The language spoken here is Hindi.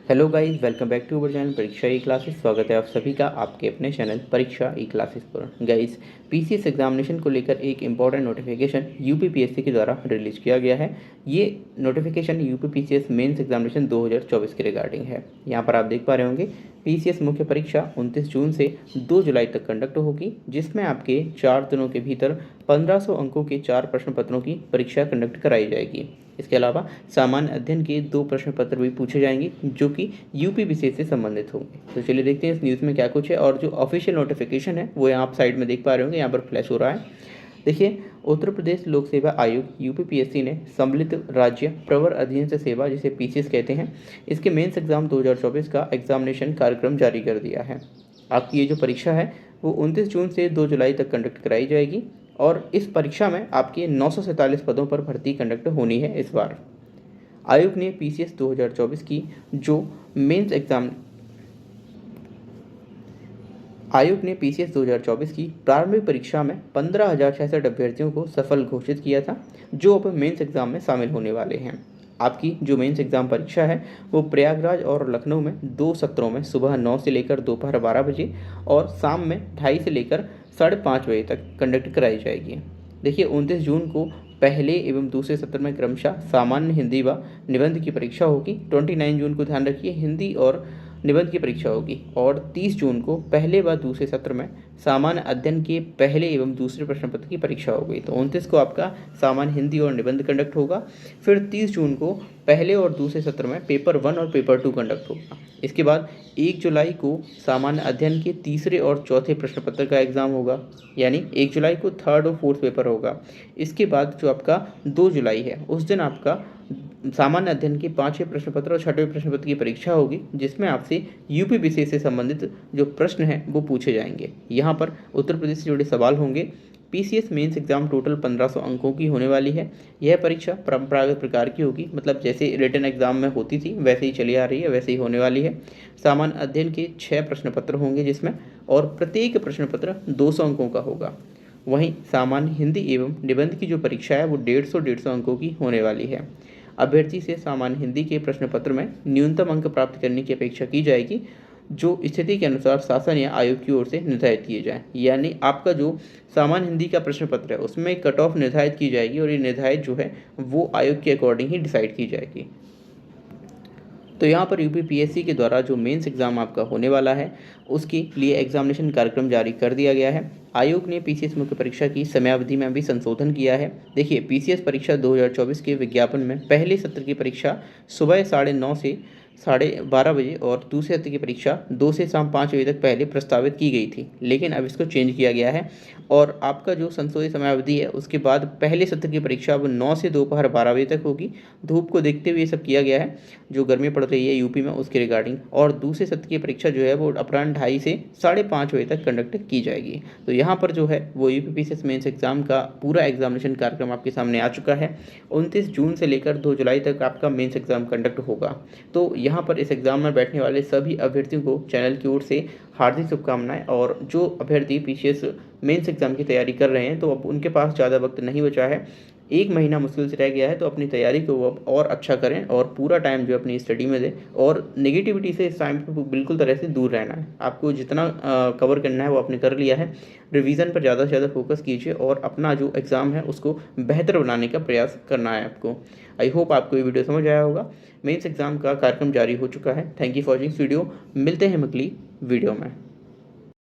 Hello guys, welcome back to our channel Pariksha E classes. स्वागत है आप सभी का आपके अपने चैनल परीक्षा ई क्लासेस पर। गाइस, पीसीएस एग्जामिनेशन को लेकर एक इम्पॉर्टेंट नोटिफिकेशन यूपीपीएससी के द्वारा रिलीज किया गया है। ये नोटिफिकेशन यूपीपीसीएस मेंस एग्जामिनेशन 2024 के रिगार्डिंग है। यहाँ पर आप देख पा रहे होंगे पीसीएस मुख्य परीक्षा 29 जून से 2 जुलाई तक कंडक्ट होगी, जिसमें आपके 4 दिनों के भीतर 1500 अंकों के 4 प्रश्न पत्रों की परीक्षा कंडक्ट कराई जाएगी। इसके अलावा सामान्य अध्ययन के 2 प्रश्न पत्र भी पूछे जाएंगे जो कि यूपीपीसीएस से संबंधित होंगे। तो चलिए देखते हैं इस न्यूज़ में क्या कुछ है। और जो ऑफिशियल नोटिफिकेशन है वो यहाँ आप साइड में देख पा रहे होंगे, यहाँ पर फ्लैश हो रहा है। देखिए, उत्तर प्रदेश लोक सेवा आयोग यूपीपीएससी ने सम्मिलित राज्य प्रवर अधीन सेवा, जिसे पीसीएस कहते हैं, इसके मेंस एग्जाम 2024 का एग्जामिनेशन कार्यक्रम जारी कर दिया है। आपकी ये जो परीक्षा है वो 29 जून से 2 जुलाई तक कंडक्ट कराई जाएगी और इस परीक्षा में आपके 947 पदों पर भर्ती कंडक्ट होनी है। इस बार आयोग ने पीसीएस 2024 की जो मेंस एग्जाम आयोग ने पीसीएस 2024 की प्रारंभिक परीक्षा में 15,066 अभ्यर्थियों को सफल घोषित किया था, जो अब मेंस एग्जाम में शामिल होने वाले हैं। आपकी जो मेंस एग्जाम परीक्षा है वो प्रयागराज और लखनऊ में 2 सत्रों में सुबह 9 से लेकर दोपहर 12 बजे और शाम में 2:30 से लेकर 5:30 बजे तक कंडक्ट कराई जाएगी। देखिए, 29 जून को पहले एवं दूसरे सत्र में क्रमशः सामान्य हिंदी व निबंध की परीक्षा होगी। 29 जून को ध्यान रखिए हिंदी और निबंध की परीक्षा होगी और 30 जून को पहले व दूसरे सत्र में सामान्य अध्ययन के पहले एवं दूसरे प्रश्न पत्र की परीक्षा होगी। तो 29 को आपका सामान्य हिंदी और निबंध कंडक्ट होगा। फिर 30 जून को पहले और दूसरे सत्र में पेपर 1 और पेपर 2 कंडक्ट होगा। इसके बाद 1 जुलाई को सामान्य अध्ययन के तीसरे और चौथे प्रश्न पत्र का एग्जाम होगा, यानी 1 जुलाई को थर्ड और फोर्थ पेपर होगा। इसके बाद जो आपका 2 जुलाई है उस दिन आपका सामान्य अध्ययन के 5वें प्रश्न पत्र और 6वें प्रश्न पत्र की परीक्षा होगी, जिसमें आपसे यूपीपीसीएस से संबंधित जो प्रश्न हैं वो पूछे जाएंगे। यहाँ पर उत्तर प्रदेश से जुड़े सवाल होंगे। पीसीएस मेंस एग्जाम टोटल 1500 अंकों की होने वाली है। यह परीक्षा परंपरागत प्रकार की होगी, मतलब जैसे रिटन एग्जाम में होती थी वैसे ही चली आ रही है, वैसे ही होने वाली है। सामान्य अध्ययन के 6 प्रश्न पत्र होंगे जिसमें, और प्रत्येक प्रश्न पत्र 200 अंकों का होगा। वहीं सामान्य हिंदी एवं निबंध की जो परीक्षा है वो 150 अंकों की होने वाली है। अभ्यर्थी से सामान्य हिंदी के प्रश्न पत्र में न्यूनतम अंक प्राप्त करने की अपेक्षा की जाएगी, जो स्थिति के अनुसार शासन या आयोग की ओर से निर्धारित किए जाएं। यानी आपका जो सामान्य हिंदी का प्रश्न पत्र है उसमें कट ऑफ निर्धारित की जाएगी और ये निर्धारित जो है वो आयोग के अकॉर्डिंग ही डिसाइड की जाएगी। तो यहाँ पर यूपीपीएससी के द्वारा जो मेंस एग्जाम आपका होने वाला है उसके लिए एग्जामिनेशन कार्यक्रम जारी कर दिया गया है। आयोग ने पीसीएस मुख्य परीक्षा की समयावधि में भी संशोधन किया है। देखिए, पीसीएस परीक्षा 2024 के विज्ञापन में पहले सत्र की परीक्षा सुबह 9:30 से 12:30 बजे और दूसरे सत्र की परीक्षा 2 से शाम 5 बजे तक पहले प्रस्तावित की गई थी, लेकिन अब इसको चेंज किया गया है और आपका जो संशोधित समयावधि है उसके बाद पहले सत्र की परीक्षा अब 9 से दोपहर 12 बजे तक होगी। धूप को देखते हुए ये सब किया गया है, जो गर्मी पड़ रही है यूपी में उसके रिगार्डिंग। और दूसरे सत्र की परीक्षा जो है वो अपराह्न 2:30 से 5:30 बजे तक कंडक्ट की जाएगी। तो यहाँ पर जो है वो यूपीपीसीएस मेंस एग्जाम का पूरा एग्जामिनेशन कार्यक्रम आपके सामने आ चुका है। 29 जून से लेकर 2 जुलाई तक आपका मेंस एग्जाम कंडक्ट होगा। तो यहाँ पर इस एग्जाम में बैठने वाले सभी अभ्यर्थियों को चैनल की ओर से हार्दिक शुभकामनाएं। और जो अभ्यर्थी पीसीएस मेंस एग्जाम की तैयारी कर रहे हैं तो अब उनके पास ज़्यादा वक्त नहीं बचा है, 1 महीना मुश्किल से रह गया है, तो अपनी तैयारी को वो अब और अच्छा करें और पूरा टाइम जो अपनी स्टडी में दें और नेगेटिविटी से इस टाइम पे बिल्कुल तरह से दूर रहना है। आपको जितना कवर करना है वो आपने कर लिया है। रिवीजन पर ज़्यादा से ज़्यादा फोकस कीजिए और अपना जो एग्ज़ाम है उसको बेहतर बनाने का प्रयास करना है आपको। आई होप आपको ये वीडियो समझ आया होगा। मेंस एग्जाम का कार्यक्रम जारी हो चुका है। Thank you for watching video. मिलते हैं अगली वीडियो में।